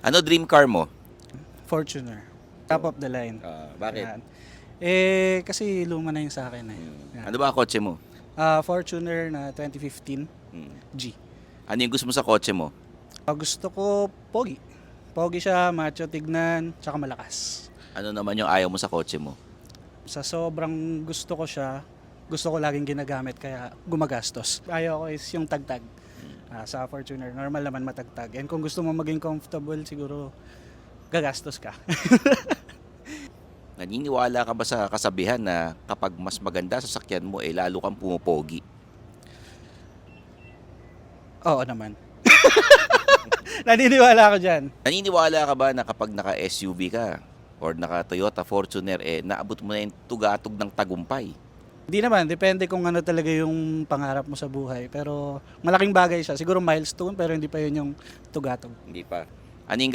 Ano dream car mo? Fortuner. Top of the line. Bakit? Yan. Kasi luma na yung sa akin eh. Yan. Ano ba ang kotse mo? Fortuner na 2015 Hmm. G. Ano yung gusto mo sa kotse mo? Gusto ko pogi. Pogi siya, macho tignan, tsaka malakas. Ano naman yung ayaw mo sa kotse mo? Sa sobrang gusto ko siya, gusto ko laging ginagamit kaya gumagastos. Ayaw ko is yung tagtag. Sa Fortuner, normal naman matagtag. And kung gusto mo maging comfortable, siguro gagastos ka. Naniniwala ka ba sa kasabihan na kapag mas maganda sa sasakyan mo, lalo kang pumopogi? Oo naman. Naniniwala ako dyan. Naniniwala ka ba na kapag naka-SUV ka or naka-Toyota Fortuner, naabot mo na yung tugatog ng tagumpay? Hindi naman, depende kung ano talaga yung pangarap mo sa buhay. Pero malaking bagay siya. Siguro milestone pero hindi pa yun yung tugatog. Hindi pa. Ano yung